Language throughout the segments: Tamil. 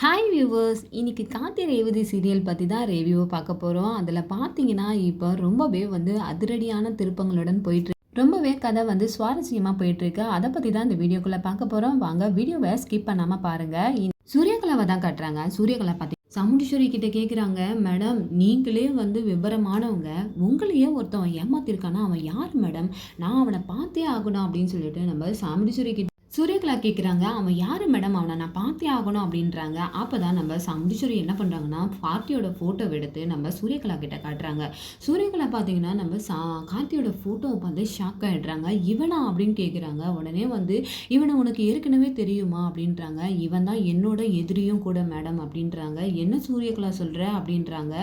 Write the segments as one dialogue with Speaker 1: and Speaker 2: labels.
Speaker 1: ஹாய் வியூவர்ஸ், இன்னைக்கு கார்த்தி ரேவதி சீரியல் பற்றி தான் ரிவ்யூவை பார்க்க போகிறோம். அதில் பார்த்தீங்கன்னா இப்போ ரொம்பவே அதிரடியான திருப்பங்களுடன் போயிட்டு ரொம்பவே கதை சுவாரஸ்யமாக போயிட்டுருக்கு. அதை பற்றி தான் இந்த வீடியோக்குள்ளே பார்க்க போகிறோம். வாங்க வீடியோவை ஸ்கிப் பண்ணாமல் பாருங்கள். சூரியகலாவை தான் கட்டுறாங்க. சூரியகலா பார்த்தி சாமுண்டீஸ்வரி கிட்ட கேட்குறாங்க, மேடம் நீங்களே விவரமானவங்க, உங்களையே ஒருத்தவன் ஏமாத்திருக்கானா, அவன் யார் மேடம்? நான் அவனை பார்த்தே ஆகணும் அப்படின்னு சொல்லிட்டு நம்ம சாமுண்டீஸ்வரி கிட்ட சூரியகலா கேட்குறாங்க, அவன் யார் மேடம்? அவனை நான் பார்த்தே ஆகணும் அப்படின்றாங்க. அப்போ தான் நம்ம சாமுண்டீஸ்வரி என்ன பண்ணுறாங்கன்னா, கார்த்தியோட ஃபோட்டோ எடுத்து நம்ம சூரியகலா கிட்ட காட்டுறாங்க. சூரியகலா பார்த்தீங்கன்னா நம்ம கார்த்தியோட ஃபோட்டோவை பார்த்து ஷாக் ஆகிடுறாங்க. இவனா அப்படின்னு கேட்குறாங்க. உடனே இவனை உனக்கு ஏற்கனவே தெரியுமா அப்படின்றாங்க. இவன் தான் என்னோட எதிரியும் கூட மேடம் அப்படின்றாங்க. என்ன சூரியகலா சொல்கிற அப்படின்றாங்க.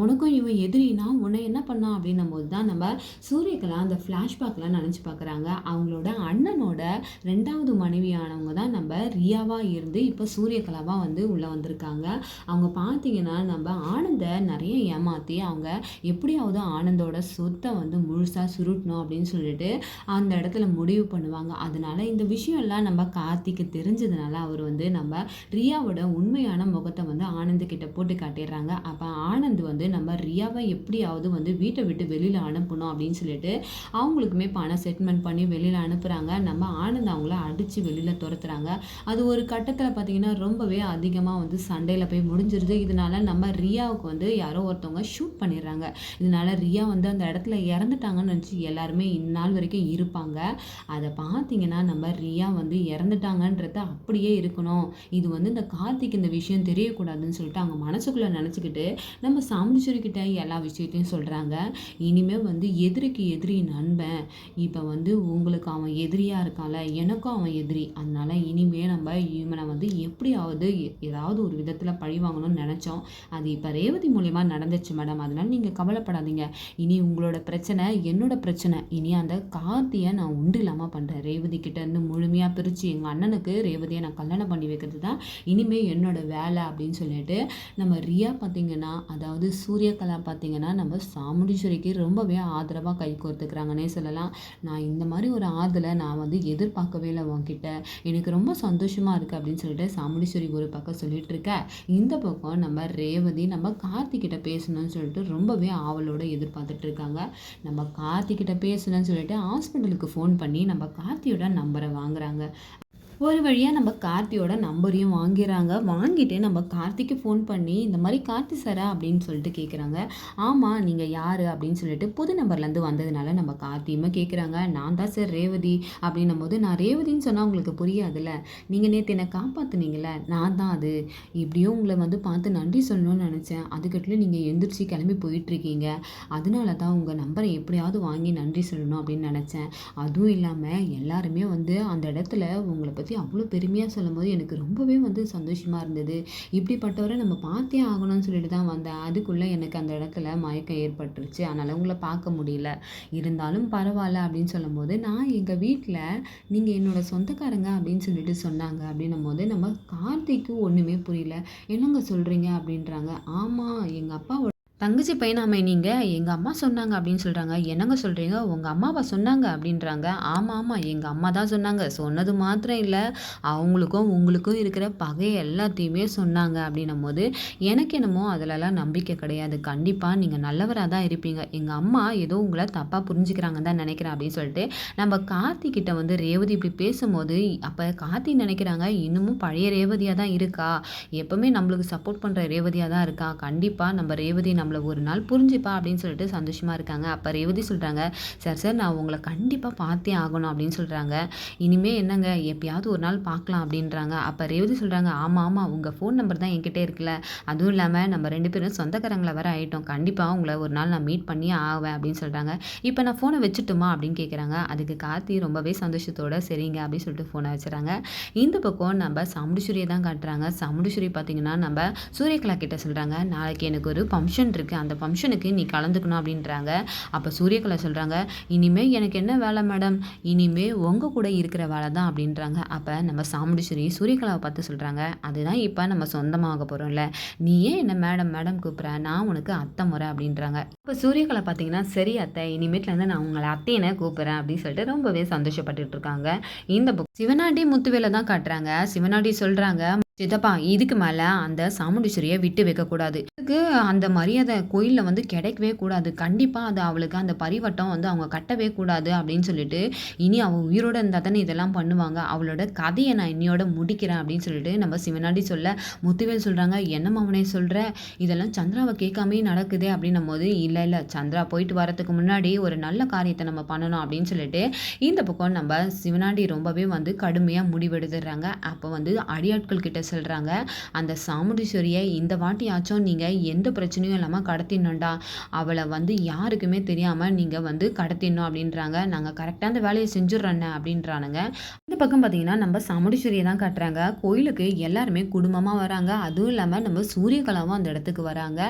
Speaker 1: உனக்கும் இவன் எதிரினா உன்னை என்ன பண்ணான் அப்படின்னும் போது தான் நம்ம சூரியகலா அந்த ஃப்ளாஷ்பேக்லாம் நினச்சி பார்க்குறாங்க. அவங்களோட அண்ணனோட ரெண்டாவது மனைவியானவங்க தான் நம்ம ரியாவாக இருந்து இப்போ சூரியகலாவாக உள்ளே வந்திருக்காங்க. அவங்க பார்த்தீங்கன்னா நம்ம ஆனந்தை நிறைய ஏமாற்றி அவங்க எப்படியாவது ஆனந்தோட சொத்தை முழுசாக சுருட்டணும் அப்படின்னு சொல்லிட்டு அந்த இடத்துல முடிவு பண்ணுவாங்க. அதனால இந்த விஷயம்லாம் நம்ம கார்த்திக்கு தெரிஞ்சதுனால அவர் நம்ம ரியாவோட உண்மையான முகத்தை ஆனந்த் கிட்ட போட்டு காட்டிடுறாங்க. அப்போ ஆனந்த் நம்ம ரியாவை எப்படியாவது வீட்டை விட்டு வெளியில் அனுப்பணும் அப்படின்னு சொல்லிட்டு அவங்களுக்குமே பணம் செட்டில்மெண்ட் பண்ணி வெளியில் அனுப்புகிறாங்க. நம்ம ஆனந்த் அவங்கள அடித்து வெளியில் துரத்துறாங்க. அது ஒரு கட்டத்தில் பார்த்தீங்கன்னா ரொம்பவே அதிகமாக சண்டையில் போய் முடிஞ்சிருது. இதனால நம்ம ரியாவுக்கு யாரோ ஒருத்தவங்க ஷூட் பண்ணிடுறாங்க. இதனால ரியா அந்த இடத்துல இறந்துட்டாங்கன்னு நினச்சி எல்லாருமே இந்நாள் வரைக்கும் இருப்பாங்க. அதை பார்த்தீங்கன்னா நம்ம ரியா இறந்துட்டாங்கன்றது அப்படியே இருக்கணும், இது இந்த கார்த்திக் இந்த விஷயம் தெரியக்கூடாதுன்னு சொல்லிட்டு அவங்க மனசுக்குள்ளே நினச்சிக்கிட்டு நம்ம சாமுண்டீஸ்வரி கிட்ட எல்லா விஷயத்தையும் சொல்கிறாங்க. இனிமேல் எதிரிக்கு எதிரி நண்பன், இப்போ உங்களுக்கு அவன் எதிரியாக இருக்கால, எனக்கும் அவன் எதிரி. அதனால இனிமேல் நம்ம இவனை எப்படியாவது ஏதாவது ஒரு விதத்தில் பழி வாங்கணும்னு நினச்சோம். அது இப்போ ரேவதி மூலயமா நடந்துச்சு மேடம். அதனால் நீங்கள் கவலைப்படாதீங்க. இனி உங்களோட பிரச்சனை என்னோட பிரச்சனை. இனி அந்த கார்த்தியை நான் உண்டு இல்லாமல் பண்ணுறேன். ரேவதி கிட்டேருந்து முழுமையாக பிரித்து எங்கள் அண்ணனுக்கு ரேவதியை நான் கல்யாணம் பண்ணி வைக்கிறது தான் இனிமேல் என்னோட வேலை அப்படின்னு சொல்லிட்டு நம்ம ரியா பார்த்திங்கன்னா, அதாவது சூரியகலா பார்த்திங்கன்னா நம்ம சாமுண்டீஸ்வரிக்கு ரொம்பவே ஆதரவாக கை கோர்த்துக்கிறாங்கன்னே சொல்லலாம். நான் இந்த மாதிரி ஒரு ஆதலை நான் எதிர்பார்க்கவே இல்லை உன்கிட்ட, எனக்கு ரொம்ப சந்தோஷமாக இருக்குது அப்படின்னு சொல்லிட்டு சாமுண்டீஸ்வரி ஒரு பக்கம் சொல்லிட்டு இருக்க, இந்த பக்கம் நம்ம ரேவதி நம்ம கார்த்திகிட்ட பேசணும்னு சொல்லிட்டு ரொம்பவே ஆவலோடு எதிர்பார்த்துட்டு இருக்காங்க. நம்ம கார்த்திகிட்ட பேசணும்னு சொல்லிட்டு ஹாஸ்பிட்டலுக்கு ஃபோன் பண்ணி நம்ம கார்த்தியோட நம்பரை வாங்குறாங்க. ஒரு வழியாக நம்ம கார்த்தியோட நம்பரையும் வாங்கிறாங்க. வாங்கிட்டு நம்ம கார்த்திக்கு ஃபோன் பண்ணி இந்த மாதிரி கார்த்தி சாரா அப்படின்னு சொல்லிட்டு கேட்குறாங்க. ஆமாம், நீங்கள் யார் அப்படின்னு சொல்லிட்டு புது நம்பர்லேருந்து வந்ததுனால நம்ம கார்த்தியுமே கேட்குறாங்க. நான் தான் சார் ரேவதி அப்படின்னும் போது, நான் ரேவதின்னு சொன்னால் உங்களுக்கு புரியாதுல்ல, நீங்கள் நேற்று என்னை காப்பாற்றுனீங்கள, நான் தான் அது. இப்படியும் உங்களை பார்த்து நன்றி சொல்லணும்னு நினச்சேன். அதுக்கட்டில் நீங்கள் எந்திரிச்சு கிளம்பி போயிட்டுருக்கீங்க. அதனால தான் உங்கள் நம்பரை எப்படியாவது வாங்கி நன்றி சொல்லணும் அப்படின்னு நினச்சேன். அதுவும் இல்லாமல் எல்லாருமே அந்த இடத்துல உங்களை பற்றி அவ்வளோ பெருமையாக சொல்லும்போது எனக்கு ரொம்பவே சந்தோஷமாக இருந்தது. இப்படிப்பட்டவரை நம்ம பார்த்தே ஆகணும்னு சொல்லிட்டு தான் வந்தேன். அதுக்குள்ளே எனக்கு அந்த இடத்துல மயக்கம் ஏற்பட்டுருச்சு. அதனால் உங்களை பார்க்க முடியல. இருந்தாலும் பரவாயில்ல அப்படின்னு சொல்லும்போது, நான் எங்கள் வீட்டில் நீங்கள் என்னோடய சொந்தக்காரங்க அப்படின்னு சொல்லிட்டு சொன்னாங்க அப்படின்னும் போது நம்ம கார்த்திக்கு ஒன்றுமே புரியல. என்னங்க சொல்கிறீங்க அப்படின்றாங்க. ஆமாம், எங்கள் அப்பாவோட தங்கச்சி பையனாமே நீங்கள், எங்கள் அம்மா சொன்னாங்க அப்படின்னு சொல்கிறாங்க. என்னங்க சொல்கிறீங்க, உங்கள் அம்மாவா சொன்னாங்க அப்படின்றாங்க. ஆமாம் ஆமாம், எங்கள் அம்மா தான் சொன்னாங்க. சொன்னது மாத்திரம் இல்லை, அவங்களுக்கும் உங்களுக்கும் இருக்கிற பகை எல்லாத்தையுமே சொன்னாங்க அப்படின்னும் போது, எனக்கு என்னமோ அதிலலாம் நம்பிக்கை கிடையாது. கண்டிப்பாக நீங்கள் நல்லவராக தான் இருப்பீங்க. எங்கள் அம்மா ஏதோ உங்களை தப்பாக புரிஞ்சுக்கிறாங்கன்னு தான் நினைக்கிறேன் அப்படின்னு சொல்லிட்டு நம்ம கார்த்திகிட்ட ரேவதி இப்படி பேசும்போது, அப்போ கார்த்தி நினைக்கிறாங்க இன்னமும் பழைய ரேவதியாக தான் இருக்கா, எப்போவுமே நம்மளுக்கு சப்போர்ட் பண்ணுற ரேவதியாக தான் இருக்கா, கண்டிப்பாக நம்ம ரேவதி நம்மளை ஒரு நாள் புரிஞ்சுப்பா அப்படின்னு சொல்லிட்டு சந்தோஷமாக இருக்காங்க. அப்போ ரேவதி சொல்கிறாங்க, சார் நான் உங்களை கண்டிப்பாக பார்த்தே ஆகணும் அப்படின்னு சொல்கிறாங்க. இனிமேல் என்னங்க, எப்பயாவது ஒரு நாள் பார்க்கலாம் அப்படின்றாங்க. அப்போ ரேவதி சொல்கிறாங்க, ஆமாம் ஆமாம், உங்கள் ஃபோன் நம்பர் தான் என்கிட்ட இருக்குல்ல, அதுவும் இல்லாமல் நம்ம 2 பேரும் சொந்தக்காரங்களை வர ஆகிட்டோம், கண்டிப்பாக உங்களை ஒரு நாள் நான் மீட் பண்ணி ஆவேன் அப்படின்னு சொல்கிறாங்க. இப்போ நான் ஃபோனை வச்சுட்டுமா அப்படின்னு கேட்குறாங்க. அதுக்கு கார்த்தி ரொம்பவே சந்தோஷத்தோட சரிங்க அப்படின்னு சொல்லிட்டு ஃபோனை வச்சுறாங்க. இந்த பக்கம் நம்ம சாமுண்டீஸ்வரியை தான் காட்டுறாங்க. சாமுண்டீஸ்வரி பார்த்தீங்கன்னா நம்ம சூரியகலா கிட்ட சொல்கிறாங்க, நாளைக்கு எனக்கு ஒரு ஃபங்க்ஷன் இருக்குது, அந்த ஃபங்க்ஷனுக்கு நீ கலந்துக்கணும் அப்படின்றாங்க. அப்போ சூரியகலா சொல்கிறாங்க, இனிமே எனக்கு என்ன வேலை மேடம், இனிமே உங்கள் கூட இருக்கிற வேலை தான் அப்படின்றாங்க. அப்போ நம்ம சாமுண்டீஸ்வரி சூரியகலாவை பார்த்து சொல்கிறாங்க, அதுதான் இப்போ நம்ம சொந்தமாக போகிறோம்ல, நீ ஏன் என்ன மேடம் மேடம் கூப்பிட்ற, நான் உனக்கு அத்தை முறை அப்படின்றாங்க. இப்போ சூரியகலா பார்த்தீங்கன்னா, சரி அத்தை, இனிமேட்லேருந்து நான் உங்களை அத்தையனை கூப்பிட்றேன் அப்படின்னு சொல்லிட்டு ரொம்பவே சந்தோஷப்பட்டுட்டு இருக்காங்க. இந்த புக் சிவனாண்டி முத்துவேலை தான் காட்டுறாங்க. சிவனாண்டி சொல்கிறாங்க, சித்தப்பா இதுக்கு மேலே அந்த சாமுண்டீஸ்வரியை விட்டு வைக்கக்கூடாது, அதுக்கு அந்த மரியாதை கோயிலில் வந்து கிடைக்கவே கூடாது, கண்டிப்பாக அது அவளுக்கு அந்த பரிவட்டம் வந்து அவங்க கட்டவே கூடாது அப்படின்னு சொல்லிட்டு, இனி அவள் உயிரோடு இருந்தால் தானே இதெல்லாம் பண்ணுவாங்க, அவளோட கதையை நான் இன்னையோட முடிக்கிறேன் அப்படின்னு சொல்லிட்டு நம்ம சிவனாண்டி சொல்ல, முத்துவேல் சொல்கிறாங்க, என்ன அவனே சொல்கிற, இதெல்லாம் சந்திராவை கேட்காமே நடக்குதே அப்படின்னும் போது, இல்லை இல்லை சந்திரா போயிட்டு வரதுக்கு முன்னாடி ஒரு நல்ல காரியத்தை நம்ம பண்ணணும் அப்படின்னு சொல்லிட்டு இந்த பக்கம் நம்ம சிவனாண்டி ரொம்பவே வந்து கடுமையாக முடிவெடுத்துடுறாங்க. அப்போ வந்து அடியாட்கள் கிட்ட சொல்கிறாங்க, அந்த சாமுண்டீஸ்வரியை இந்த வாட்டியாச்சும் நீங்கள் எந்த பிரச்சனையும் இல்லாமல் கடத்திடணும்டா, அவளை வந்து யாருக்குமே தெரியாமல் நீங்கள் வந்து கடத்திடணும் அப்படின்றாங்க. நாங்கள் கரெக்டாக அந்த வேலையை செஞ்சுட்றோண்ணே அப்படின்றானுங்க. இந்த பக்கம் பார்த்தீங்கன்னா நம்ம சாமுண்டீஸ்வரியை தான் காட்டுறாங்க. கோயிலுக்கு எல்லாருமே குடும்பமாக வராங்க, அதுவும் இல்லாமல் நம்ம சூரியகலாவும் அந்த இடத்துக்கு வராங்க.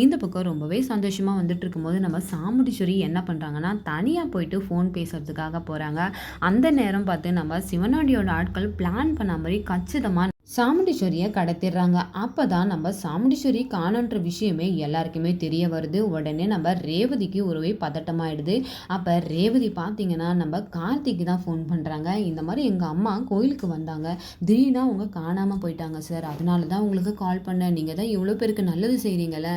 Speaker 1: இந்த பக்கம் ரொம்பவே சந்தோஷமாக வந்துட்டு இருக்கும்போது நம்ம சாமுண்டீஸ்வரி என்ன பண்ணுறாங்கன்னா, தனியாக போயிட்டு ஃபோன் பேசுறதுக்காக போகிறாங்க. அந்த நேரம் பார்த்து நம்ம சிவனாண்டியோட ஆட்கள் பிளான் பண்ண மாதிரி கச்சிதமாக சாமுண்டீஸ்வரியை கடத்திடுறாங்க. அப்போ தான் நம்ம சாமுண்டீஸ்வரி காணுன்ற விஷயமே எல்லாருக்குமே தெரிய வருது. உடனே நம்ம ரேவதிக்கு ஒருவே பதட்டமாயிடுது. அப்போ ரேவதி பார்த்தீங்கன்னா நம்ம கார்த்திக்கு தான் ஃபோன் பண்ணுறாங்க. இந்த மாதிரி எங்கள் அம்மா கோயிலுக்கு வந்தாங்க, திடீர்னு அவங்க காணாமல் போயிட்டாங்க சார், அதனால தான் உங்களுக்கு கால் பண்ணேன், நீங்கள் தான் இவ்வளோ பேருக்கு நல்லது செய்கிறீங்கள,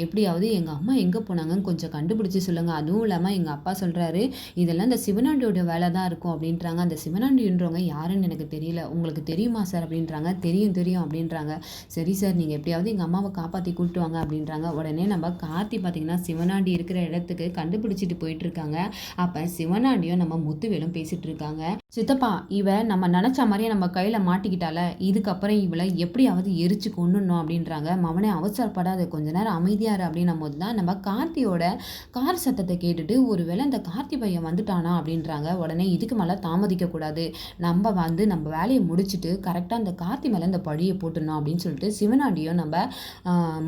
Speaker 1: எப்படியாவது எங்கள் அம்மா எங்கே போனாங்கன்னு கொஞ்சம் கண்டுபிடிச்சி சொல்லுங்கள். அதுவும் இல்லாமல் எங்கள் அப்பா சொல்கிறாரு, இதெல்லாம் இந்த சிவனாண்டியோட வேலை தான் இருக்கும் அப்படின்றாங்க. அந்த சிவனாண்டின்றவங்க யாருன்னு எனக்கு தெரியல, உங்களுக்கு தெரியுமா சார் அப்படின்றாங்க. தெரியும் தெரியும் அப்படின்றாங்க. சரி சார், நீங்கள் எப்படியாவது எங்கள் அம்மாவை காப்பாற்றி கூப்பிட்டு வாங்க அப்படின்றாங்க. உடனே நம்ம கார்த்தி பார்த்திங்கன்னா சிவனாண்டி இருக்கிற இடத்துக்கு கண்டுபிடிச்சிட்டு போயிட்டுருக்காங்க. அப்போ சிவனாண்டியும் நம்ம முத்துவேலும் பேசிகிட்டு இருக்காங்க. சித்தப்பா, இவ நம்ம நினச்ச மாதிரியே நம்ம கையில் மாட்டிக்கிட்டால, இதுக்கப்புறம் இவளை எப்படியாவது எரிச்சு கொண்டுடணும் அப்படின்றாங்க. மவனே அவசரப்படாத, கொஞ்ச நேரம் அமைதியாரு அப்படின்னும் போது தான் நம்ம கார்த்தியோட கார் சத்தத்தை கேட்டுட்டு ஒருவேளை இந்த கார்த்தி பையன் வந்துட்டானா அப்படின்றாங்க. உடனே இதுக்கு மேலே தாமதிக்கக்கூடாது, நம்ம வந்து நம்ம வேலையை முடிச்சுட்டு கரெக்டாக அந்த கார்த்தி மேலே இந்த பழியை போட்டுடணும் அப்படின்னு சொல்லிட்டு சிவனாண்டியும் நம்ம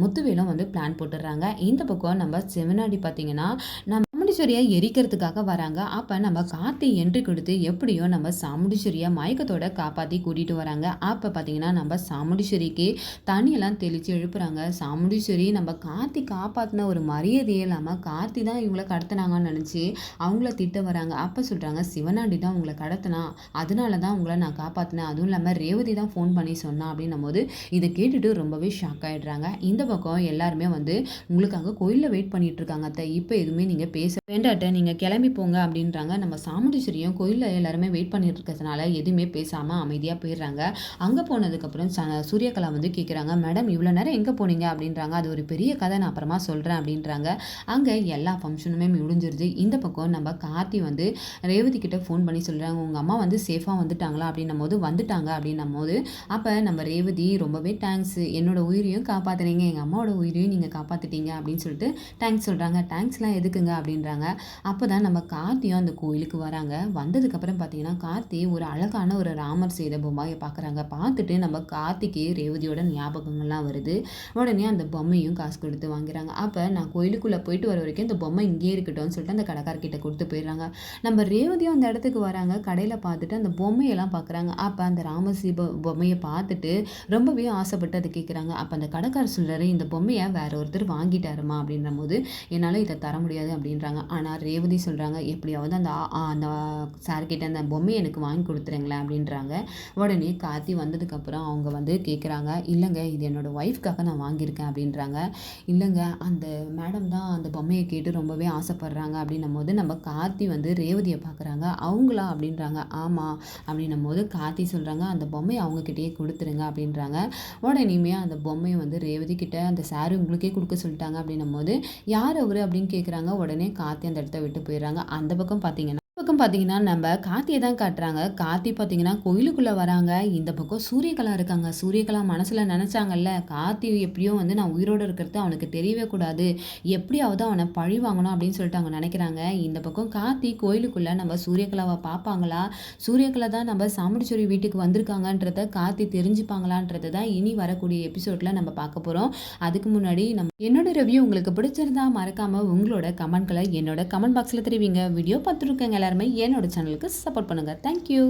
Speaker 1: முத்துவேலும் வந்து பிளான் போட்டுடுறாங்க. இந்த பக்கம் நம்ம சிவனாண்டி பார்த்தீங்கன்னா நம்ம சாமுண்டீஸ்வரியை எரிக்கிறதுக்காக வராங்க. அப்போ நம்ம கார்த்தி என்ட்ரி கொடுத்து எப்படியோ நம்ம சாமுண்டீஸ்வரியை மயக்கத்தோட காப்பாற்றி கூட்டிகிட்டு வராங்க. அப்போ பார்த்தீங்கன்னா நம்ம சாமுண்டீஸ்வரிக்கு தண்ணியெல்லாம் தெளித்து எழுப்புறாங்க. சாமுண்டீஸ்வரி நம்ம கார்த்தி காப்பாற்றின ஒரு மரியாதையே இல்லாமல் கார்த்தி தான் இவங்கள கடத்தினாங்கன்னு நினச்சி அவங்கள திட்ட வராங்க. அப்போ சொல்கிறாங்க, சிவனாண்டி தான் உங்களை கடத்தினா, அதனால தான் உங்களை நான் காப்பாற்றினேன், அதுவும் இல்லாமல் ரேவதி தான் ஃபோன் பண்ணி சொன்னா அப்படின்னும் போது இதை கேட்டுட்டு ரொம்பவே ஷாக் ஆகிடுறாங்க. இந்த பக்கம் எல்லாருமே வந்து உங்களுக்காக கோயிலில் வெயிட் பண்ணிட்டு இருக்காங்க அத்தை, இப்போ எதுவுமே நீங்கள் பேச வேண்டாட்ட, நீங்கள் கிளம்பி போங்க அப்படின்றாங்க. நம்ம சாமுண்டீஸ்வரியும் கோயிலில் எல்லாருமே வெயிட் பண்ணிட்டு இருக்கிறதுனால எதுவுமே பேசாமல் அமைதியாக போயிடுறாங்க. அங்கே போனதுக்கப்புறம் சூரியகலா வந்து கேட்குறாங்க, மேடம் இவ்வளோ நேரம் எங்கே போனீங்க அப்படின்றாங்க. அது ஒரு பெரிய கதை, நான் அப்புறமா சொல்கிறேன் அப்படின்றாங்க. அங்கே எல்லா ஃபங்க்ஷனுமே முடிஞ்சிருது. இந்த பக்கம் நம்ம கார்த்தி வந்து ரேவதி கிட்ட ஃபோன் பண்ணி சொல்கிறாங்க, உங்கள் அம்மா வந்து சேஃபாக வந்துட்டாங்களா அப்படின்னும் போது வந்துட்டாங்க அப்படின்னும் போது அப்போ நம்ம ரேவதி ரொம்பவே தேங்க்ஸ், என்னோட உயிரையும் காப்பாற்றுறீங்க, எங்கள் அம்மாவோட உயிரையும் நீங்கள் காப்பாற்றிட்டீங்க அப்படின்னு சொல்லிட்டு தேங்க்ஸ் சொல்கிறாங்க. தேங்க்ஸ்லாம் எதுக்குங்க அப்படின்றாங்க. அப்போ தான் நம்ம கார்த்தியும் அந்த கோயிலுக்கு வராங்க. வந்ததுக்கப்புறம் பார்த்தீங்கன்னா கார்த்தி ஒரு அழகான ஒரு ராமர் செய்த பொம்மையை பார்க்குறாங்க. பார்த்துட்டு நம்ம கார்த்திக்கு ரேவதியோட ஞாபகங்கள்லாம் வருது. உடனே அந்த பொம்மையும் காசு கொடுத்து வாங்கிறாங்க. அப்போ நான் கோயிலுக்குள்ளே போயிட்டு வர வரைக்கும் இந்த பொம்மை இங்கேயே இருக்கட்டும்னு சொல்லிட்டு அந்த கடைக்காரர்கிட்ட கொடுத்து போயிடுறாங்க. நம்ம ரேவதியும் அந்த இடத்துக்கு வராங்க. கடையில் பார்த்துட்டு அந்த பொம்மையெல்லாம் பார்க்குறாங்க. அப்போ அந்த ராமசி பொம்மையை பார்த்துட்டு ரொம்பவே ஆசைப்பட்டு அதை கேட்குறாங்க. அப்போ அந்த கடைக்காரர் சொல்கிறாரு, இந்த பொம்மையை வேற ஒருத்தர் வாங்கிட்டாருமா அப்படின்ற போது என்னால் இதை தர முடியாது அப்படின்றாங்க. ஆனால் ரேவதி சொல்கிறாங்க, எப்படியாவது அந்த அந்த சார்கிட்ட அந்த பொம்மையை எனக்கு வாங்கி கொடுத்துருங்களேன் அப்படின்றாங்க. உடனே கார்த்தி வந்ததுக்கப்புறம் அவங்க வந்து கேட்குறாங்க, இல்லைங்க இது என்னோடய ஒய்ஃப்காக நான் வாங்கியிருக்கேன் அப்படின்றாங்க. இல்லைங்க அந்த மேடம் தான் அந்த பொம்மையை கேட்டு ரொம்பவே ஆசைப்பட்றாங்க அப்படின்னும் போது நம்ம கார்த்தி வந்து ரேவதியை பார்க்குறாங்க. அவங்களா அப்படின்றாங்க. ஆமாம் அப்படின்னும் போது கார்த்தி சொல்கிறாங்க, அந்த பொம்மையை அவங்கக்கிட்டேயே கொடுத்துருங்க அப்படின்றாங்க. உடனேயுமே அந்த பொம்மையை வந்து ரேவதி கிட்ட அந்த சாரு உங்களுக்கே கொடுக்க சொல்லிட்டாங்க அப்படின்னும் போது யார் அவர் அப்படின்னு கேட்குறாங்க. உடனே கார்த்தி அந்த இடத்த விட்டு போயிடுறாங்க. அந்த பக்கம் பார்த்தீங்கன்னா பக்கம் பார்த்தீங்கன்னா, நம்ம கார்த்திய தான் காட்டுறாங்க. கார்த்தி பார்த்தீங்கன்னா, கோயிலுக்குள்ள வராங்க. இந்த பக்கம் சூரியகலா இருக்காங்க. சூரியகலா மனசுல நெனச்சாங்கல்ல, கார்த்தி எப்படியும் வந்து நான் உயிரோட இருக்கிறது அவனுக்கு தெரியவே கூடாது. எப்படியாவது அவன பழி வாங்கணும் அப்படின்னு சொல்லிட்டு அவங்க நெனைக்கிறாங்க. இந்த பக்கம் கார்த்தி கோயிலுக்குள்ள நம்ம சூரியகலாவ பார்ப்பாங்களா? சூரியகலா தான் நம்ம சாமுண்டீஸ்வரி வீட்டுக்கு வந்திருக்காங்கன்றத கார்த்தி தெரிஞ்சுப்பாங்களான்றத தான் இனி வரக்கூடிய எபிசோட்ல நம்ம பார்க்க போறோம். அதுக்கு முன்னாடி என்னோட ரிவ்யூ உங்களுக்கு பிடிச்சிருந்தா மறக்காம உங்களோட கமெண்ட்கள என்னோட கமெண்ட் பாக்ஸ்ல தெரிவிங்க. வீடியோ பார்த்துருக்கவங்க எல்லாருமே என்னோட சேனலுக்கு சப்போர்ட் பண்ணுங்க. Thank you.